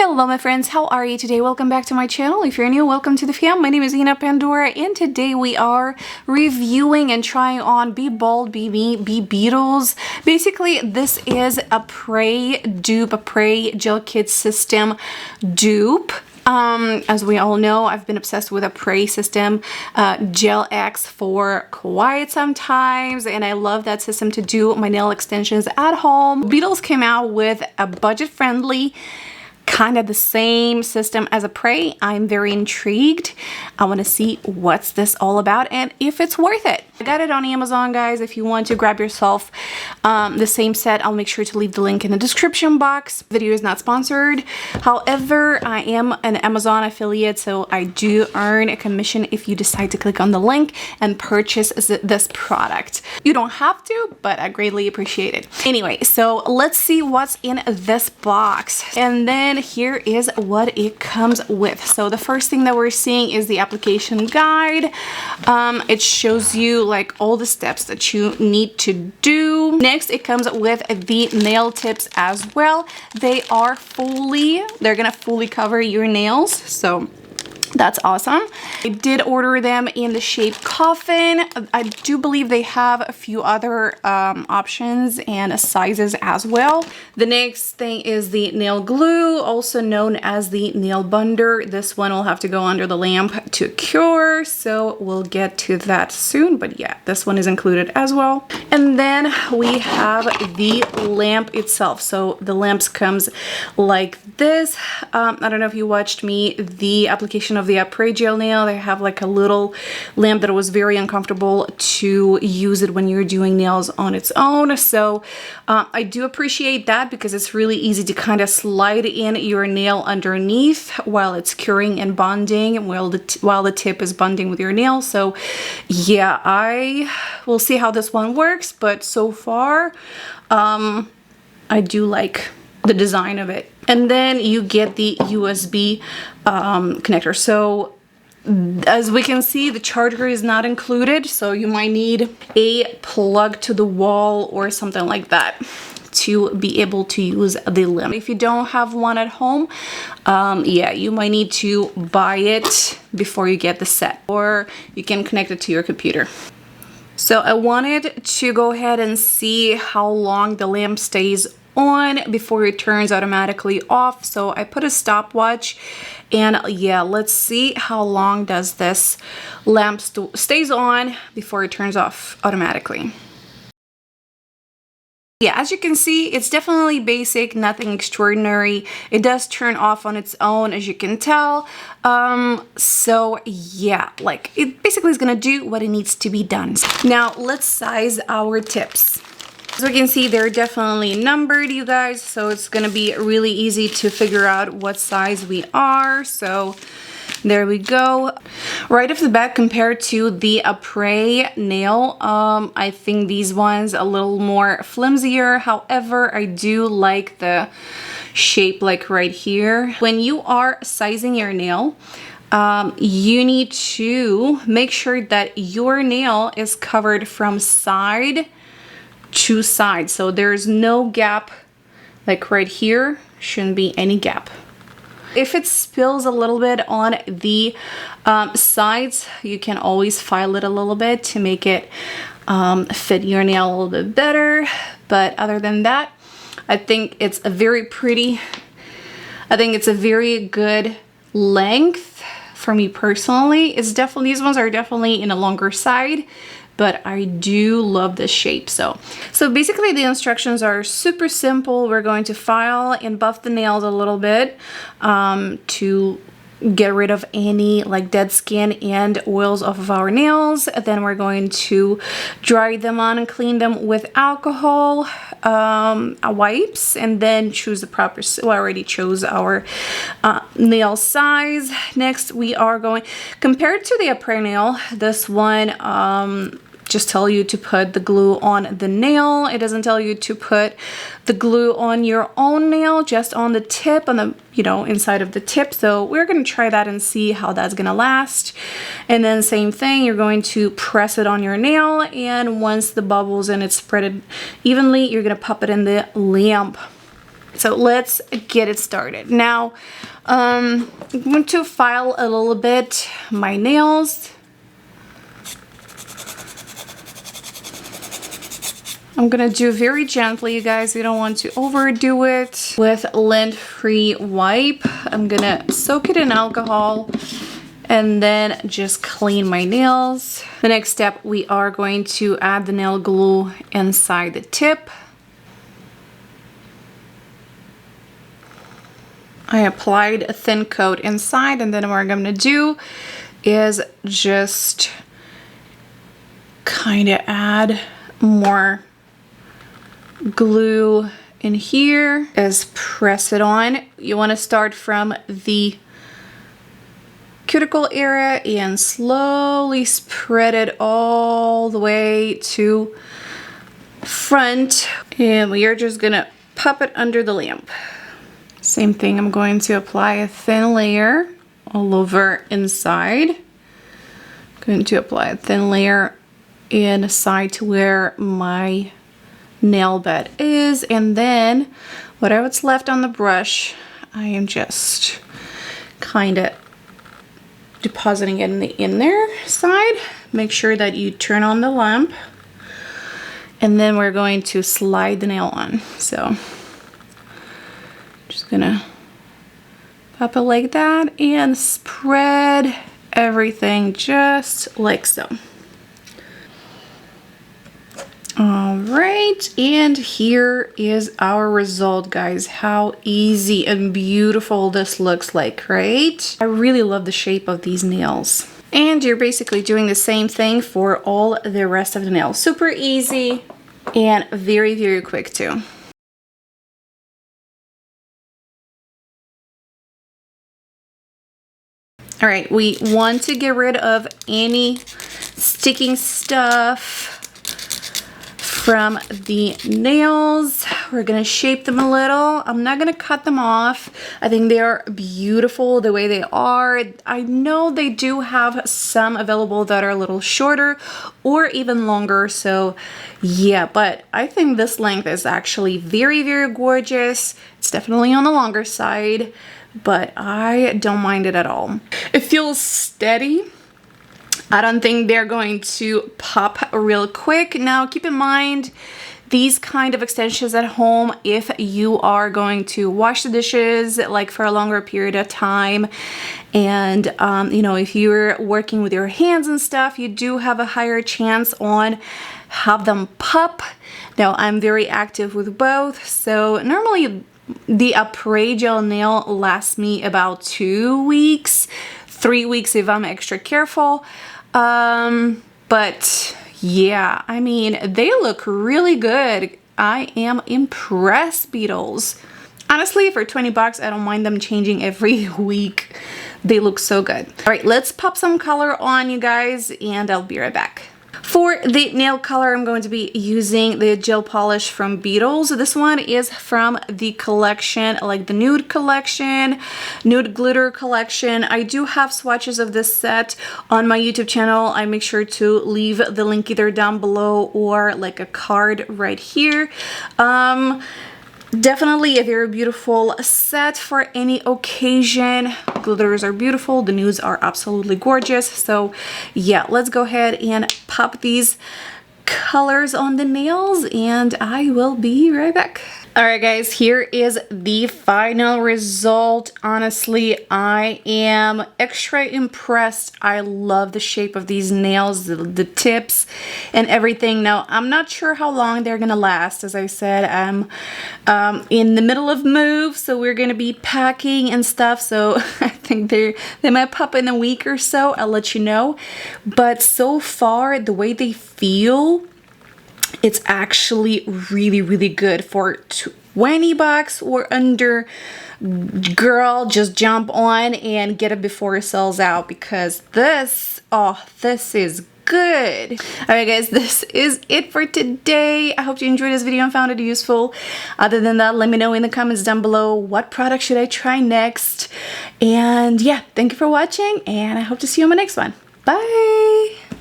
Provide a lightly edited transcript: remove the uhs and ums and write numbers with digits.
Hello my friends, how are you today? Welcome back to my channel. If you're new, welcome to the fam. My name is Ina Pandora and today we are reviewing and trying on Be Bold, Be Me, Be Beetles. Basically, this is a Prey dupe, a Prey Gel Kit System dupe. As we all know, I've been obsessed with a Prey system, Gel X, for quite some times, and I love that system to do my nail extensions at home. Beetles came out with a budget-friendly, kind of the same system as a Prey. I'm very intrigued. I want to see what's this all about and if it's worth it. I got it on Amazon, guys. If you want to grab yourself the same set, I'll make sure to leave the link in the description box. The video is not sponsored. However, I am an Amazon affiliate, so I do earn a commission if you decide to click on the link and purchase this product. You don't have to, but I greatly appreciate it. Anyway, so let's see what's in this box. And then here is what it comes with. So the first thing that we're seeing is the application guide. It shows you like all the steps that you need to do. Next, it comes with the nail tips as well. They're gonna fully cover your nails, so that's awesome. I did order them in the shape coffin. I do believe they have a few other options and sizes as well. The next thing is the nail glue, also known as the nail bunder. This one will have to go under the lamp to cure, so we'll get to that soon. But yeah, this one is included as well. And then we have the lamp itself. So the lamps comes like this. I don't know if you watched the application of the Prey gel nail. They have like a little lamp that was very uncomfortable to use it when you're doing nails on its own. So I do appreciate that because it's really easy to kind of slide in your nail underneath while it's curing and bonding while the tip is bonding with your nail. So yeah, I will see how this one works, but so far I do like the design of it. And then you get the USB connector. So as we can see, the charger is not included, so you might need a plug to the wall or something like that to be able to use the lamp. If you don't have one at home, yeah, you might need to buy it before you get the set, or you can connect it to your computer. So I wanted to go ahead and see how long the lamp stays on before it turns automatically off. So I put a stopwatch, and yeah, let's see how long does this lamp stays on before it turns off automatically. Yeah, as you can see, it's definitely basic, nothing extraordinary. It does turn off on its own, as you can tell. So yeah, like it basically is gonna do what it needs to be done. Now let's size our tips. As we can see, they're definitely numbered, you guys, so it's gonna be really easy to figure out what size we are. So there we go. Right off the bat, compared to the Prey nail, I think these ones a little more flimsier. However, I do like the shape, like right here. When you are sizing your nail, you need to make sure that your nail is covered from side to side, so there's no gap. Like right here, shouldn't be any gap. If it spills a little bit on the sides, you can always file it a little bit to make it fit your nail a little bit better. But other than that, I think it's a very pretty, I think it's a very good length for me personally. It's definitely, these ones are definitely in a longer side, but I do love this shape. So basically the instructions are super simple. We're going to file and buff the nails a little bit to get rid of any like dead skin and oils off of our nails. Then we're going to dry them on and clean them with alcohol wipes, and then choose the proper, well, I already chose our nail size. Next, we are going, compared to the Prey nail, this one just tell you to put the glue on the nail. It doesn't tell you to put the glue on your own nail, just on the tip, on the, you know, inside of the tip. So we're gonna try that and see how that's gonna last. And then same thing, you're going to press it on your nail, and once the bubbles and it's spread it evenly, you're gonna pop it in the lamp. So let's get it started. Now, I'm going to file a little bit my nails. I'm gonna do very gently, you guys. You don't want to overdo it. With lint-free wipe, I'm gonna soak it in alcohol and then just clean my nails. The next step, we are going to add the nail glue inside the tip. I applied a thin coat inside, and then what I'm gonna do is just kind of add more glue in here. As press it on. You want to start from the cuticle area and slowly spread it all the way to front, and we are just gonna pop it under the lamp. Same thing, I'm going to apply a thin layer all over inside. Going to apply a thin layer inside to where my nail bed is, and then whatever's left on the brush, I am just kind of depositing it in the inner side. Make sure that you turn on the lamp, and then we're going to slide the nail on. So just gonna pop it like that and spread everything just like so. All right, and here is our result, guys. How easy and beautiful this looks like, right? I really love the shape of these nails. And you're basically doing the same thing for all the rest of the nails. Super easy and very, very quick too. All right, we want to get rid of any sticking stuff from the nails. We're gonna shape them a little. I'm not gonna cut them off. I think they are beautiful the way they are. I know they do have some available that are a little shorter or even longer, so yeah, but I think this length is actually very, very gorgeous. It's definitely on the longer side, but I don't mind it at all. It feels steady. I don't think they're going to pop real quick. Now, keep in mind, these kind of extensions at home, if you are going to wash the dishes like for a longer period of time, and you know, if you're working with your hands and stuff, you do have a higher chance on have them pop. Now, I'm very active with both, so normally the après gel nail lasts me about 2 weeks, 3 weeks if I'm extra careful. But yeah, I mean, they look really good. I am impressed, Beetles. Honestly, for 20 bucks, I don't mind them changing every week. They look so good. All right, let's pop some color on, you guys, and I'll be right back. For the nail color, I'm going to be using the gel polish from Beetles. This one is from the collection, like the nude collection, nude glitter collection. I do have swatches of this set on my YouTube channel. I make sure to leave the link either down below or like a card right here. Definitely a very beautiful set for any occasion. Glitters are beautiful. The nudes are absolutely gorgeous. So yeah, let's go ahead and pop these colors on the nails, and I will be right back. All right, guys, here is the final result. Honestly, I am extra impressed. I love the shape of these nails, the tips and everything. Now, I'm not sure how long they're gonna last. As I said, I'm in the middle of move, so we're gonna be packing and stuff. So I think they might pop in a week or so. I'll let you know. But so far, the way they feel, it's actually really, really good for 20 bucks or under. Girl, just jump on and get it before it sells out, because this is good. All right, guys, this is it for today. I hope you enjoyed this video and found it useful. Other than that, let me know in the comments down below what product should I try next. And yeah, thank you for watching, and I hope to see you on my next one. Bye.